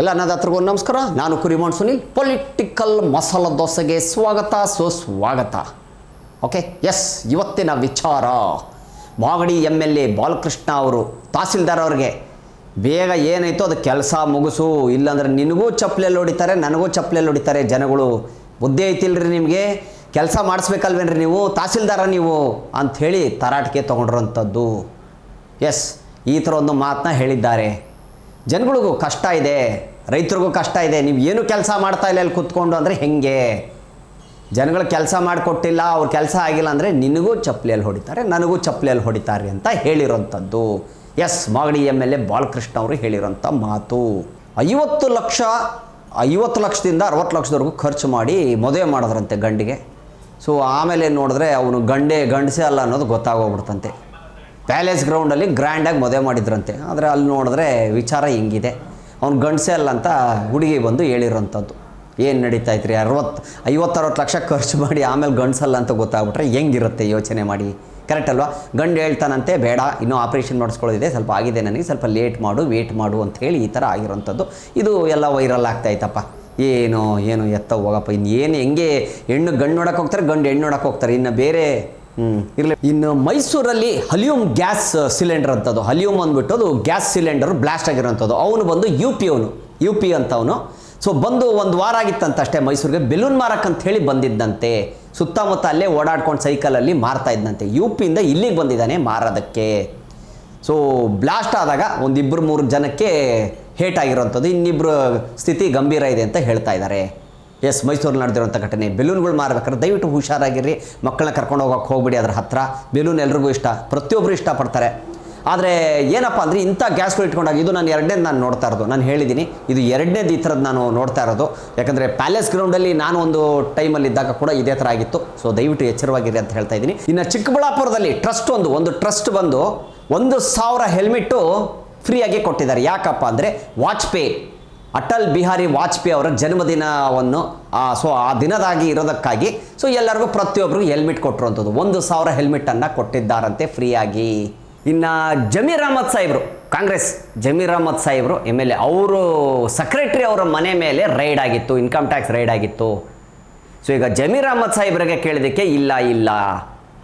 ಎಲ್ಲ ಅನ್ನದಾತರಿಗೂ ನಮಸ್ಕಾರ. ನಾನು ಕುರಿಮೋನ್ ಸುನಿಲ್. ಪೊಲಿಟಿಕಲ್ ಮಸಾಲ ದೋಸೆಗೆ ಸ್ವಾಗತ ಸುಸ್ವಾಗತ. ಓಕೆ, ಎಸ್, ಇವತ್ತಿನ ವಿಚಾರ ಮಾಗಡಿ MLA ಬಾಲಕೃಷ್ಣ ಅವರು ತಹಸೀಲ್ದಾರ್ ಅವ್ರಿಗೆ ಬೇಗ ಏನಾಯ್ತು ಅದು ಕೆಲಸ ಮುಗಿಸು, ಇಲ್ಲಾಂದ್ರೆ ನಿನಗೂ ಚಪ್ಪಲೆಯಲ್ಲಿ ಹೊಡಿತಾರೆ, ನನಗೂ ಚಪ್ಪಲೆಯಲ್ಲಿ ಹೊಡಿತಾರೆ ಜನಗಳು. ಬುದ್ಧಿ ಐತಿಲ್ರಿ ನಿಮಗೆ? ಕೆಲಸ ಮಾಡಿಸ್ಬೇಕಲ್ವೇನ್ರಿ ನೀವು, ತಹಸೀಲ್ದಾರ ನೀವು ಅಂಥೇಳಿ ತರಾಟೆಗೆ ತೊಗೊಂಡಿರೋಂಥದ್ದು. ಎಸ್, ಈ ಥರ ಒಂದು ಮಾತನ್ನ ಹೇಳಿದ್ದಾರೆ. ಜನಗಳಿಗೂ ಕಷ್ಟ ಇದೆ, ರೈತರಿಗೂ ಕಷ್ಟ ಇದೆ. ನೀವು ಏನು ಕೆಲಸ ಮಾಡ್ತಾ ಇಲ್ಲ ಅಲ್ಲಿ ಕೂತ್ಕೊಂಡು ಅಂದರೆ ಹೆಂಗೆ? ಜನಗಳು ಕೆಲಸ ಮಾಡಿಕೊಟ್ಟಿಲ್ಲ, ಅವ್ರ ಕೆಲಸ ಆಗಿಲ್ಲ ಅಂದರೆ ನಿನಗೂ ಚಪ್ಪಲಿಯಲ್ಲಿ ಹೊಡಿತಾರೆ, ನನಗೂ ಚಪ್ಪಲಿಯಲ್ಲಿ ಹೊಡಿತಾರೆ ಅಂತ ಹೇಳಿರೋಂಥದ್ದು. ಎಸ್, ಮಾಗಡಿ MLA ಬಾಲಕೃಷ್ಣ ಅವರು ಹೇಳಿರೋಂಥ ಮಾತು. 50 ಲಕ್ಷದಿಂದ 60 ಲಕ್ಷದವರೆಗೂ ಖರ್ಚು ಮಾಡಿ ಮದುವೆ ಮಾಡಿದ್ರಂತೆ ಗಂಡಿಗೆ. ಸೊ ಆಮೇಲೆ ನೋಡಿದ್ರೆ ಅವನು ಗಂಡಸೇ ಅಲ್ಲ ಅನ್ನೋದು ಗೊತ್ತಾಗೋಗ್ಬಿಡ್ತಂತೆ. ಪ್ಯಾಲೇಸ್ ಗ್ರೌಂಡಲ್ಲಿ ಗ್ರ್ಯಾಂಡಾಗಿ ಮದುವೆ ಮಾಡಿದ್ರಂತೆ. ಆದರೆ ಅಲ್ಲಿ ನೋಡಿದ್ರೆ ವಿಚಾರ ಹಿಂಗಿದೆ, ಅವ್ನು ಗಂಡಸೇ ಅಲ್ಲ ಅಂತ ಹುಡುಗಿ ಬಂದು ಹೇಳಿರೋಂಥದ್ದು. ಏನು ನಡೀತಾ ಇತ್ತು ರೀ? 50-60 ಲಕ್ಷ ಖರ್ಚು ಮಾಡಿ ಆಮೇಲೆ ಗಂಡಸಲ್ಲ ಅಂತ ಗೊತ್ತಾಗ್ಬಿಟ್ರೆ ಹೆಂಗಿರುತ್ತೆ ಯೋಚನೆ ಮಾಡಿ. ಕರೆಕ್ಟ್ ಅಲ್ವಾ? ಗಂಡು ಹೇಳ್ತಾನಂತೆ, ಬೇಡ ಇನ್ನೂ ಆಪ್ರೇಷನ್ ಮಾಡಿಸ್ಕೊಳ್ಳೋದಿದೆ, ಸ್ವಲ್ಪ ಆಗಿದೆ ನನಗೆ, ಸ್ವಲ್ಪ ಲೇಟ್ ಮಾಡು, ವೇಟ್ ಮಾಡು ಅಂಥೇಳಿ ಈ ಥರ ಆಗಿರೋಂಥದ್ದು. ಇದು ಎಲ್ಲ ವೈರಲ್ ಆಗ್ತಾಯಿತ್ತಪ್ಪ. ಏನು ಎತ್ತ ಹೋಗಪ್ಪ, ಇನ್ನೇನು ಹೆಂಗೆ ಹೆಣ್ಣು ಗಂಡು ನೋಡೋಕೆ ಹೋಗ್ತಾರೆ, ಗಂಡು ಹೆಣ್ಣು ನೋಡೋಕೆ ಹೋಗ್ತಾರೆ, ಇನ್ನು ಬೇರೆ ಇರಲಿ. ಇನ್ನು ಮೈಸೂರಲ್ಲಿ ಹಲಿಯೂಮ್ ಗ್ಯಾಸ್ ಸಿಲಿಂಡರ್ ಅಂತದ್ದು, ಹಲಿಯೂಮ್ ಅಂದ್ಬಿಟ್ಟು ಅದು ಗ್ಯಾಸ್ ಸಿಲಿಂಡರ್ ಬ್ಲಾಸ್ಟ್ ಆಗಿರೋಂಥದ್ದು. ಅವನು ಬಂದು ಯು ಪಿ ಅಂತವನು. ಸೊ ಬಂದು 1 ವಾರ ಆಗಿತ್ತಂತ ಅಷ್ಟೇ ಮೈಸೂರಿಗೆ ಬೆಲೂನ್ ಮಾರಕ್ಕಂತ ಹೇಳಿ ಬಂದಿದ್ದಂತೆ. ಸುತ್ತಮುತ್ತ ಅಲ್ಲೇ ಓಡಾಡ್ಕೊಂಡು ಸೈಕಲಲ್ಲಿ ಮಾರ್ತಾ ಇದ್ದಂತೆ. UPಯಿಂದ ಇಲ್ಲಿಗೆ ಬಂದಿದ್ದಾನೆ ಮಾರೋದಕ್ಕೆ. ಸೊ ಬ್ಲಾಸ್ಟ್ ಆದಾಗ 1-2-3 ಜನಕ್ಕೆ ಹೇಟ್ ಆಗಿರೋಂಥದ್ದು, ಇನ್ನಿಬ್ಬರು ಸ್ಥಿತಿ ಗಂಭೀರ ಇದೆ ಅಂತ ಹೇಳ್ತಾ ಇದ್ದಾರೆ. ಎಸ್, ಮೈಸೂರಲ್ಲಿ ನಡೆದಿರೋಂಥ ಘಟನೆ. ಬೆಲೂನ್ಗಳು ಮಾರ್ಬೇಕಾದ್ರೆ ದಯವಿಟ್ಟು ಹುಷಾರಾಗಿರ್ರಿ, ಮಕ್ಕಳನ್ನ ಕರ್ಕೊಂಡು ಹೋಗ್ಬಿಡಿ ಅದರ ಹತ್ರ. ಬೆಲೂನ್ ಎಲ್ರಿಗೂ ಇಷ್ಟ, ಪ್ರತಿಯೊಬ್ಬರು ಇಷ್ಟಪಡ್ತಾರೆ. ಆದರೆ ಏನಪ್ಪ ಅಂದರೆ ಇಂಥ ಗ್ಯಾಸ್ಗಳು ಇಟ್ಕೊಂಡಾಗ, ಇದು ನಾನು 2ನೇದು ನಾನು ನೋಡ್ತಾ ಇರೋದು, ನಾನು ಹೇಳಿದ್ದೀನಿ ಇದು 2ನೇದು ಈ ಥರದ್ದು ನಾನು ನೋಡ್ತಾ ಇರೋದು. ಯಾಕಂದರೆ ಪ್ಯಾಲೇಸ್ ಗ್ರೌಂಡಲ್ಲಿ ನಾನು ಒಂದು ಟೈಮಲ್ಲಿ ಇದ್ದಾಗ ಕೂಡ ಇದೇ ಥರ ಆಗಿತ್ತು. ಸೊ ದಯವಿಟ್ಟು ಎಚ್ಚರವಾಗಿರಿ ಅಂತ ಹೇಳ್ತಾ ಇದ್ದೀನಿ. ಇನ್ನು ಚಿಕ್ಕಬಳ್ಳಾಪುರದಲ್ಲಿ ಒಂದು ಟ್ರಸ್ಟ್ ಬಂದು 1000 ಹೆಲ್ಮೆಟ್ಟು ಫ್ರೀಯಾಗಿ ಕೊಟ್ಟಿದ್ದಾರೆ. ಯಾಕಪ್ಪ ಅಂದರೆ ಅಟಲ್ ಬಿಹಾರಿ ವಾಜಪೇಯಿ ಅವರ ಜನ್ಮದಿನವನ್ನು ಸೊ ಆ ದಿನದಾಗಿ ಇರೋದಕ್ಕಾಗಿ ಸೊ ಎಲ್ಲರಿಗೂ ಪ್ರತಿಯೊಬ್ಬರಿಗೂ ಹೆಲ್ಮೆಟ್ ಕೊಟ್ಟಿರುವಂಥದ್ದು 1000 ಹೆಲ್ಮೆಟನ್ನು ಕೊಟ್ಟಿದ್ದಾರಂತೆ ಫ್ರೀಯಾಗಿ. ಇನ್ನು ಜಮೀರ್ ಅಹಮದ್ ಸಾಹೇಬರು, ಕಾಂಗ್ರೆಸ್ ಜಮೀರ್ ಅಹಮದ್ ಸಾಹೇಬರು MLA, ಅವರು ಸೆಕ್ರೆಟರಿ ಅವರ ಮನೆ ಮೇಲೆ ರೈಡ್ ಆಗಿತ್ತು, ಇನ್ಕಮ್ ಟ್ಯಾಕ್ಸ್ ರೈಡ್ ಆಗಿತ್ತು. ಸೊ ಈಗ ಜಮೀರ್ ಅಹಮದ್ ಸಾಹೇಬ್ರಿಗೆ ಕೇಳಿದಕ್ಕೆ ಇಲ್ಲ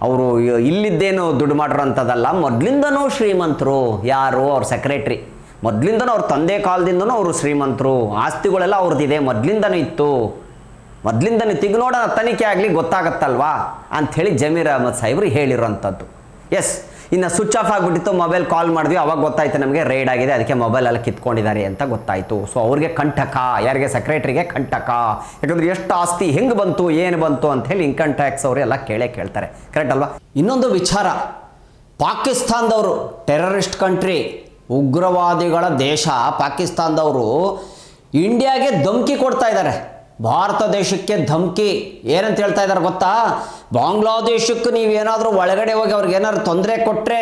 ಅವರು ಇಲ್ಲಿದ್ದೇನು ದುಡ್ಡು ಮಾಡಿರೋಂಥದ್ದಲ್ಲ, ಮೊದಲಿಂದನೂ ಶ್ರೀಮಂತರು. ಯಾರು? ಅವ್ರ ಸೆಕ್ರೆಟ್ರಿ. ಮೊದಲಿಂದನೂ ಅವ್ರ ತಂದೆ ಕಾಲದಿಂದನೂ ಅವರು ಶ್ರೀಮಂತರು, ಆಸ್ತಿಗಳೆಲ್ಲ ಅವ್ರದ್ದಿದೆ, ಮೊದಲಿಂದನೂ ಇತ್ತು. ಈಗ ನೋಡೋಣ, ತನಿಖೆ ಆಗಲಿ ಗೊತ್ತಾಗತ್ತಲ್ವಾ ಅಂಥೇಳಿ ಜಮೀರ್ ಅಹಮದ್ ಸಾಹೇಬ್ರು ಹೇಳಿರೋಂಥದ್ದು. ಎಸ್, ಇನ್ನು ಸ್ವಿಚ್ ಆಫ್ ಆಗಿಬಿಟ್ಟಿತ್ತು, ಮೊಬೈಲ್ ಕಾಲ್ ಮಾಡಿದ್ವಿ, ಅವಾಗ ಗೊತ್ತಾಯ್ತು ನಮಗೆ ರೈಡ್ ಆಗಿದೆ, ಅದಕ್ಕೆ ಮೊಬೈಲೆಲ್ಲ ಕಿತ್ಕೊಂಡಿದ್ದಾರೆ ಅಂತ ಗೊತ್ತಾಯಿತು. ಸೊ ಅವ್ರಿಗೆ ಕಂಟಕ, ಯಾರಿಗೆ? ಸೆಕ್ರೆಟ್ರಿಗೆ ಕಂಟಕ. ಯಾಕಂದರೆ ಎಷ್ಟು ಆಸ್ತಿ ಹೆಂಗೆ ಬಂತು, ಏನು ಬಂತು ಅಂಥೇಳಿ ಇನ್ಕಮ್ ಟ್ಯಾಕ್ಸ್ ಅವರೆಲ್ಲ ಕೇಳ್ತಾರೆ. ಕರೆಕ್ಟ್ ಅಲ್ವಾ? ಇನ್ನೊಂದು ವಿಚಾರ, ಪಾಕಿಸ್ತಾನದವರು ಟೆರರಿಸ್ಟ್ ಕಂಟ್ರಿ, ಉಗ್ರವಾದಿಗಳ ದೇಶ ಪಾಕಿಸ್ತಾನದವರು ಇಂಡಿಯಾಗೆ ಧಮಕಿ ಕೊಡ್ತಾ ಇದ್ದಾರೆ. ಭಾರತ ದೇಶಕ್ಕೆ ಧಮಕಿ ಏನಂತ ಹೇಳ್ತಾ ಇದ್ದಾರೆ ಗೊತ್ತಾ? ಬಾಂಗ್ಲಾದೇಶಕ್ಕೆ ನೀವೇನಾದರೂ ಒಳಗಡೆ ಹೋಗಿ ಅವ್ರಿಗೆ ಏನಾದ್ರು ತೊಂದರೆ ಕೊಟ್ಟರೆ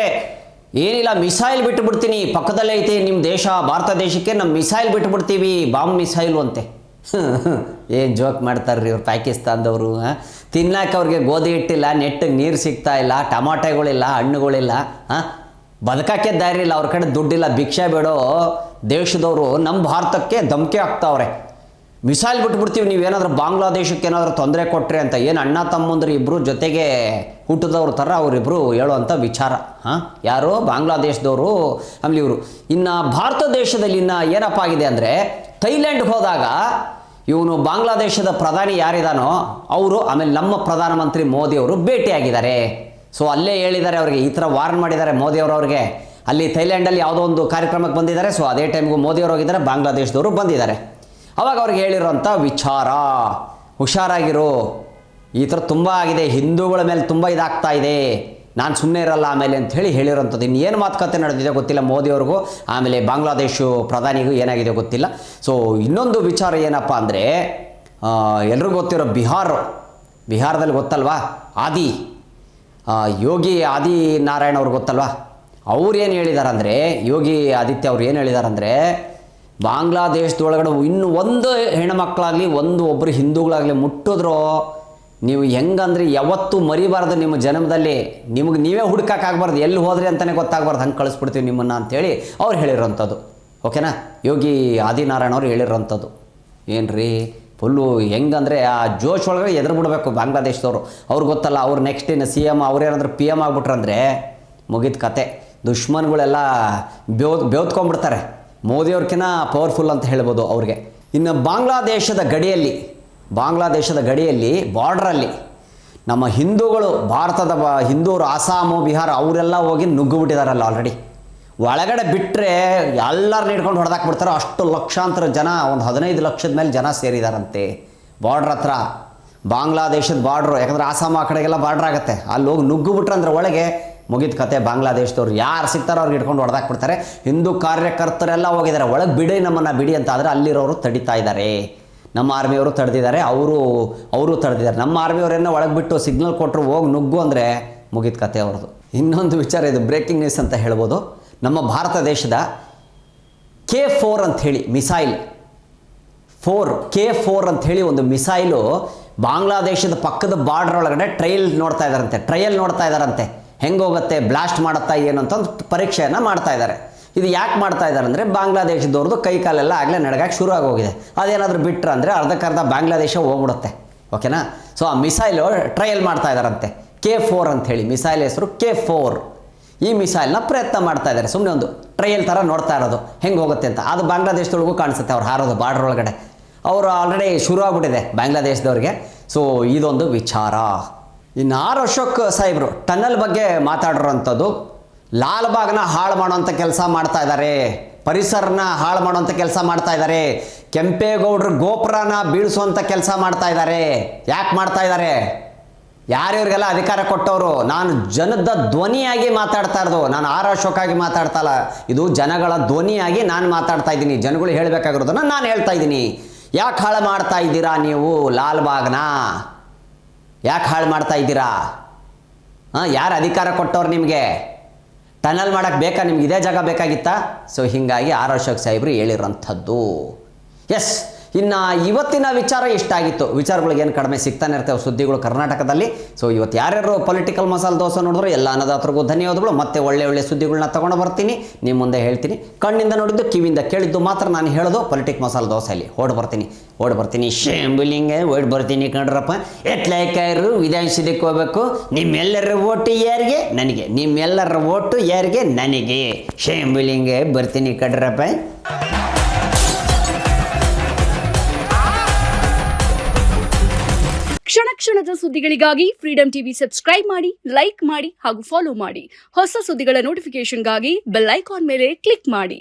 ಏನಿಲ್ಲ, ಮಿಸೈಲ್ ಬಿಟ್ಟುಬಿಡ್ತೀನಿ, ಪಕ್ಕದಲ್ಲೇ ಐತೆ ನಿಮ್ಮ ದೇಶ, ಭಾರತ ದೇಶಕ್ಕೆ ನಮ್ಮ ಮಿಸೈಲ್ ಬಿಟ್ಟುಬಿಡ್ತೀವಿ, ಬಾಂಬ್ ಮಿಸೈಲು ಅಂತೆ. ಏನು ಜೋಕ್ ಮಾಡ್ತಾರ್ರಿ ಇವ್ರು ಪಾಕಿಸ್ತಾನದವರು. ತಿನ್ನಕ್ಕೆ ಅವ್ರಿಗೆ ಗೋಧಿ ಹಿಟ್ಟಿಲ್ಲ, ನೆಟ್ಟಿಗೆ ನೀರು ಸಿಗ್ತಾ ಇಲ್ಲ, ಟಮಾಟೆಗಳಿಲ್ಲ, ಹಣ್ಣುಗಳಿಲ್ಲ, ಬದುಕಕ್ಕೆ ದಾರಿ ಇಲ್ಲ, ಅವ್ರ ಕಡೆ ದುಡ್ಡಿಲ್ಲ, ಭಿಕ್ಷೆ ಬೇಡೋ ದೇಶದವರು ನಮ್ಮ ಭಾರತಕ್ಕೆ ಧಮಕಿ ಆಗ್ತಾವ್ರೆ. ಮಿಸೈಲ್ ಬಿಟ್ಬಿಡ್ತೀವಿ ನೀವೇನಾದ್ರೂ ಬಾಂಗ್ಲಾದೇಶಕ್ಕೆ ಏನಾದರೂ ತೊಂದರೆ ಕೊಟ್ಟರೆ ಅಂತ. ಏನು ಅಣ್ಣ ತಮ್ಮಂದ್ರೆ ಇಬ್ಬರು ಜೊತೆಗೆ ಹುಟ್ಟಿದವ್ರ ಥರ ಅವರಿಬ್ಬರು ಹೇಳುವಂಥ ವಿಚಾರ. ಯಾರು? ಬಾಂಗ್ಲಾದೇಶದವರು, ಆಮೇಲೆ ಇವರು. ಇನ್ನು ಭಾರತ ದೇಶದಲ್ಲಿ ಇನ್ನು ಏನಪ್ಪ ಆಗಿದೆ ಅಂದರೆ, ಥೈಲ್ಯಾಂಡ್ಗೆ ಹೋದಾಗ ಇವನು ಬಾಂಗ್ಲಾದೇಶದ ಪ್ರಧಾನಿ ಯಾರಿದಾನೋ ಅವರು, ಆಮೇಲೆ ನಮ್ಮ ಪ್ರಧಾನಮಂತ್ರಿ ಮೋದಿಯವರು ಭೇಟಿಯಾಗಿದ್ದಾರೆ. ಸೊ ಅಲ್ಲೇ ಹೇಳಿದ್ದಾರೆ ಅವ್ರಿಗೆ, ಈ ಥರ ವಾರ್ನ್ ಮಾಡಿದ್ದಾರೆ ಮೋದಿಯವ್ರಿಗೆ. ಅಲ್ಲಿ ಥೈಲ್ಯಾಂಡಲ್ಲಿ ಯಾವುದೋ ಒಂದು ಕಾರ್ಯಕ್ರಮಕ್ಕೆ ಬಂದಿದ್ದಾರೆ. ಸೊ ಅದೇ ಟೈಮ್ಗೂ ಮೋದಿಯವರು ಹೋಗಿದ್ದಾರೆ, ಬಾಂಗ್ಲಾದೇಶದವರು ಬಂದಿದ್ದಾರೆ. ಅವಾಗ ಅವ್ರಿಗೆ ಹೇಳಿರೋಂಥ ವಿಚಾರ, ಹುಷಾರಾಗಿರು, ಈ ಥರ ತುಂಬ ಆಗಿದೆ, ಹಿಂದೂಗಳ ಮೇಲೆ ತುಂಬ ಇದಾಗ್ತಾ ಇದೆ, ನಾನು ಸುಮ್ಮನೆ ಇರಲ್ಲ ಆಮೇಲೆ ಅಂಥೇಳಿ ಹೇಳಿರೋಂಥದ್ದು. ಇನ್ನೇನು ಮಾತುಕತೆ ನಡೆದಿದೆ ಗೊತ್ತಿಲ್ಲ ಮೋದಿಯವ್ರಿಗೂ, ಆಮೇಲೆ ಬಾಂಗ್ಲಾದೇಶ ಪ್ರಧಾನಿಗೂ ಏನಾಗಿದೆ ಗೊತ್ತಿಲ್ಲ. ಸೊ ಇನ್ನೊಂದು ವಿಚಾರ ಏನಪ್ಪ ಅಂದರೆ, ಎಲ್ರಿಗೂ ಗೊತ್ತಿರೋ ಬಿಹಾರದಲ್ಲಿ ಗೊತ್ತಲ್ವಾ, ಯೋಗಿ ಆದಿನಾರಾಯಣ್ ಅವ್ರಿಗೆ ಗೊತ್ತಲ್ವಾ, ಅವ್ರು ಏನು ಹೇಳಿದಾರಂದರೆ, ಯೋಗಿ ಆದಿತ್ಯ ಅವ್ರು ಏನು ಹೇಳಿದಾರಂದರೆ, ಬಾಂಗ್ಲಾದೇಶದೊಳಗಡೆ ಇನ್ನು ಒಂದು ಹೆಣ್ಮಕ್ಳಾಗಲಿ ಒಬ್ಬರು ಹಿಂದೂಗಳಾಗಲಿ ಮುಟ್ಟಿದ್ರೋ ನೀವು ಹೆಂಗಂದ್ರೆ ಯಾವತ್ತೂ ಮರಿಬಾರ್ದು, ನಿಮ್ಮ ಜನ್ಮದಲ್ಲಿ ನೀವೇ ಹುಡುಕಾಗಬಾರ್ದು, ಎಲ್ಲಿ ಹೋದ್ರಿ ಅಂತಲೇ ಗೊತ್ತಾಗಬಾರ್ದು, ಹಂಗೆ ಕಳಿಸ್ಬಿಡ್ತೀವಿ ನಿಮ್ಮನ್ನು ಅಂತೇಳಿ ಅವ್ರು ಹೇಳಿರೋಂಥದ್ದು. ಓಕೆನಾ. ಯೋಗಿ ಆದಿನಾರಾಯಣ ಅವ್ರು ಹೇಳಿರೋಂಥದ್ದು ಏನು ರೀ, ಫುಲ್ಲು ಹೆಂಗಂದರೆ ಆ ಜೋಶ್ ಒಳಗಡೆ ಎದುರು ಬಿಡಬೇಕು ಬಾಂಗ್ಲಾದೇಶದವರು. ಅವ್ರಿಗೆ ಗೊತ್ತಲ್ಲ, ಅವ್ರು ನೆಕ್ಸ್ಟ್ ಇನ್ನು CM ಅವ್ರೇನಾದ್ರು PM ಆಗ್ಬಿಟ್ರಂದ್ರೆ ಮುಗಿದ ಕತೆ. ದುಶ್ಮನ್ಗಳೆಲ್ಲ ಬೆವ್ತ್ಕೊಂಡ್ಬಿಡ್ತಾರೆ. ಮೋದಿಯವ್ರಕ್ಕಿಂತ ಪವರ್ಫುಲ್ ಅಂತ ಹೇಳ್ಬೋದು ಅವ್ರಿಗೆ. ಇನ್ನು ಬಾಂಗ್ಲಾದೇಶದ ಗಡಿಯಲ್ಲಿ ಬಾರ್ಡ್ರಲ್ಲಿ ನಮ್ಮ ಹಿಂದೂಗಳು, ಭಾರತದ ಹಿಂದೂರು, ಆಸಾಮು, ಬಿಹಾರ ಅವರೆಲ್ಲ ಹೋಗಿ ನುಗ್ಗಿಬಿಟ್ಟಿದಾರಲ್ಲ ಆಲ್ರೆಡಿ. ಒಳಗಡೆ ಬಿಟ್ಟರೆ ಎಲ್ಲರನ್ನ ಹಿಡ್ಕೊಂಡು ಹೊಡೆದಾಕ್ಬಿಡ್ತಾರೆ. ಅಷ್ಟು ಲಕ್ಷಾಂತರ ಜನ, ಒಂದು 15 ಲಕ್ಷದ ಮೇಲೆ ಜನ ಸೇರಿದಾರಂತೆ ಬಾರ್ಡ್ರ್ ಹತ್ರ. ಬಾಂಗ್ಲಾದೇಶದ ಬಾರ್ಡ್ರು, ಯಾಕಂದರೆ ಆಸಾಮ್ ಆ ಕಡೆಗೆಲ್ಲ ಬಾರ್ಡ್ರ್ ಆಗುತ್ತೆ. ಅಲ್ಲಿ ಹೋಗಿ ನುಗ್ಗಿಬಿಟ್ರೆ ಒಳಗೆ ಮುಗಿದ ಕತೆ. ಬಾಂಗ್ಲಾದೇಶದವ್ರು ಯಾರು ಸಿಗ್ತಾರೋ ಅವ್ರಿಗೆ ಹಿಡ್ಕೊಂಡು ಹೊಡೆದಾಕ್ಬಿಡ್ತಾರೆ. ಹಿಂದೂ ಕಾರ್ಯಕರ್ತರೆಲ್ಲ ಹೋಗಿದ್ದಾರೆ, ಒಳಗೆ ಬಿಡಿ ನಮ್ಮನ್ನು ಬಿಡಿ ಅಂತ. ಆದರೆ ಅಲ್ಲಿರೋರು ತಡಿತಾ ಇದ್ದಾರೆ. ನಮ್ಮ ಆರ್ಮಿಯವರು ತಡೆದಿದ್ದಾರೆ, ಅವರು ತಡೆದಿದ್ದಾರೆ. ನಮ್ಮ ಆರ್ಮಿಯವರೇನೋ ಒಳಗೆ ಬಿಟ್ಟು ಸಿಗ್ನಲ್ ಕೊಟ್ಟರು ಹೋಗಿ ನುಗ್ಗು ಅಂದರೆ ಮುಗಿದ ಕತೆ ಅವ್ರದ್ದು. ಇನ್ನೊಂದು ವಿಚಾರ, ಇದು ಬ್ರೇಕಿಂಗ್ ನ್ಯೂಸ್ ಅಂತ ಹೇಳ್ಬೋದು. ನಮ್ಮ ಭಾರತ ದೇಶದ K4 ಅಂಥೇಳಿ ಮಿಸೈಲ್, K4 ಅಂಥೇಳಿ ಒಂದು ಮಿಸೈಲು ಬಾಂಗ್ಲಾದೇಶದ ಪಕ್ಕದ ಬಾರ್ಡ್ರ್ ಒಳಗಡೆ ಟ್ರಯಲ್ ನೋಡ್ತಾ ಇದ್ದಾರಂತೆ. ಹೆಂಗೆ ಹೋಗುತ್ತೆ, ಬ್ಲಾಸ್ಟ್ ಮಾಡುತ್ತಾ ಏನು ಅಂತ ಒಂದು ಪರೀಕ್ಷೆಯನ್ನು ಮಾಡ್ತಾ ಇದ್ದಾರೆ. ಇದು ಯಾಕೆ ಮಾಡ್ತಾ ಇದ್ದಾರೆ ಅಂದರೆ ಬಾಂಗ್ಲಾದೇಶದವ್ರದ್ದು ಕೈ ಕಾಲೆಲ್ಲ ಆಗಲೇ ನಡಗಕ್ಕೆ ಶುರು ಆಗೋಗಿದೆ. ಅದೇನಾದರೂ ಬಿಟ್ಟರೆ ಅಂದರೆ ಅರ್ಧಕ್ಕರ್ಧ ಬಾಂಗ್ಲಾದೇಶ ಹೋಗ್ಬಿಡುತ್ತೆ. ಓಕೆನಾ. ಸೊ ಆ ಮಿಸೈಲು ಟ್ರಯಲ್ ಮಾಡ್ತಾ ಇದ್ದಾರಂತೆ, K4 ಅಂಥೇಳಿ. ಮಿಸೈಲ್ ಹೆಸರು K4. ಈ ಮಿಸೈಲ್ನ ಪ್ರಯತ್ನ ಮಾಡ್ತಾ ಇದ್ದಾರೆ, ಸುಮ್ಮನೆ ಒಂದು ಟ್ರಯಲ್ ಥರ ನೋಡ್ತಾ ಇರೋದು ಹೆಂಗೆ ಹೋಗುತ್ತೆ ಅಂತ. ಅದು ಬಾಂಗ್ಲಾದೇಶದೊಳಗೂ ಕಾಣಿಸುತ್ತೆ ಅವ್ರು ಹಾರೋದು ಬಾರ್ಡ್ರ್ ಒಳಗಡೆ. ಅವರು ಆಲ್ರೆಡಿ ಶುರು ಆಗ್ಬಿಟ್ಟಿದೆ ಬಾಂಗ್ಲಾದೇಶದವ್ರಿಗೆ. ಸೊ ಇದೊಂದು ವಿಚಾರ. ಇನ್ನು ಅಶೋಕ್ ಸಾಹೇಬರು ಟನಲ್ ಬಗ್ಗೆ ಮಾತಾಡಿರೋಂಥದ್ದು. ಲಾಲ್ಬಾಗ್ನ ಹಾಳು ಮಾಡೋಂಥ ಕೆಲಸ ಮಾಡ್ತಾ ಇದ್ದಾರೆ, ಪರಿಸರನ ಹಾಳು ಮಾಡೋಂಥ ಕೆಲಸ ಮಾಡ್ತಾ ಇದ್ದಾರೆ, ಕೆಂಪೇಗೌಡರ ಗೋಪುರನ ಬೀಳಿಸುವಂಥ ಕೆಲಸ ಮಾಡ್ತಾ ಇದ್ದಾರೆ. ಯಾಕೆ ಮಾಡ್ತಾ ಇದ್ದಾರೆ? ಯಾರ್ಯಾರಿಗೆಲ್ಲ ಅಧಿಕಾರ ಕೊಟ್ಟವರು? ನಾನು ಜನದ ಧ್ವನಿಯಾಗಿ ಮಾತಾಡ್ತಾ ಇರೋದು, ನಾನು ಅಶೋಕ್ ಆಗಿ ಮಾತಾಡ್ತಾ ಇಲ್ಲ. ಇದು ಜನಗಳ ಧ್ವನಿಯಾಗಿ ನಾನು ಮಾತಾಡ್ತಾ ಇದ್ದೀನಿ. ಜನಗಳು ಹೇಳಬೇಕಾಗಿರೋದನ್ನು ನಾನು ಹೇಳ್ತಾ ಇದ್ದೀನಿ. ಯಾಕೆ ಹಾಳು ಮಾಡ್ತಾ ಇದ್ದೀರಾ ನೀವು ಲಾಲ್ಬಾಗ್ನ? ಯಾಕೆ ಹಾಳು ಮಾಡ್ತಾ ಇದ್ದೀರಾ? ಯಾರು ಅಧಿಕಾರ ಕೊಟ್ಟವ್ರು ನಿಮಗೆ? ಟನಲ್ ಮಾಡೋಕ್ಕೆ ಬೇಕಾ ನಿಮ್ಗೆ? ಇದೇ ಜಾಗ ಬೇಕಾಗಿತ್ತಾ? ಸೊ ಹೀಗಾಗಿ ಅಶೋಕ್ ಸಾಹೇಬರು ಹೇಳಿರೋಂಥದ್ದು. ಎಸ್, ಇನ್ನು ಇವತ್ತಿನ ವಿಚಾರ ಇಷ್ಟ ಆಗಿತ್ತು. ವಿಚಾರಗಳಿಗೆ ಏನು ಕಡಿಮೆ ಸಿಗ್ತಾನೆ ಇರ್ತವೆ ಸುದ್ದಿಗಳು ಕರ್ನಾಟಕದಲ್ಲಿ. ಸೊ ಇವತ್ತು ಯಾರ್ಯಾರು ಪೊಲಿಟಿಕಲ್ ಮಸಾಲೆ ದೋಸೆ ನೋಡಿದ್ರು ಎಲ್ಲ ಅನ್ನದಾತರಿಗೂ ಧನ್ಯವಾದಗಳು. ಮತ್ತೆ ಒಳ್ಳೆ ಸುದ್ದಿಗಳನ್ನ ತೊಗೊಂಡು ಬರ್ತೀನಿ, ನಿಮ್ಮ ಮುಂದೆ ಹೇಳ್ತೀನಿ. ಕಣ್ಣಿಂದ ನೋಡಿದ್ದು ಕಿವಿಯಿಂದ ಕೇಳಿದ್ದು ಮಾತ್ರ ನಾನು ಹೇಳೋದು ಪೊಲಿಟಿಕ್ ಮಸಾಲೆ ದೋಸೆಯಲ್ಲಿ. ಓಡ್ ಬರ್ತೀನಿ ಶೇಂಬುಲಿಂಗೆ ಓಡ್ ಬರ್ತೀನಿ ಕಣ್ರಪ್ಪ. ಎಟ್ಲಾಯ್ಕಾಯರು ವಿಧಾನಸಭೆಗೆ ಹೋಗ್ಬೇಕು. ನಿಮ್ಮೆಲ್ಲರ ಓಟು ಯಾರಿಗೆ? ನನಗೆ. ನಿಮ್ಮೆಲ್ಲರ ಓಟು ಯಾರಿಗೆ? ನನಗೆ. ಶೇಂಬುಲಿಂಗೆ ಬರ್ತೀನಿ ಕಣ್ರಪ್ಪ. ಕ್ಷಣದ ಸುದ್ದಿಗಳಿಗಾಗಿ ಫ್ರೀಡಂ ಟಿವಿ ಸಬ್ಸ್ಕ್ರೈಬ್ ಮಾಡಿ, ಲೈಕ್ ಮಾಡಿ ಹಾಗೂ ಫಾಲೋ ಮಾಡಿ. ಹೊಸ ಸುದ್ದಿಗಳ ನೋಟಿಫಿಕೇಶನ್ಗಾಗಿ ಬೆಲ್ ಐಕಾನ್ ಮೇಲೆ ಕ್ಲಿಕ್ ಮಾಡಿ.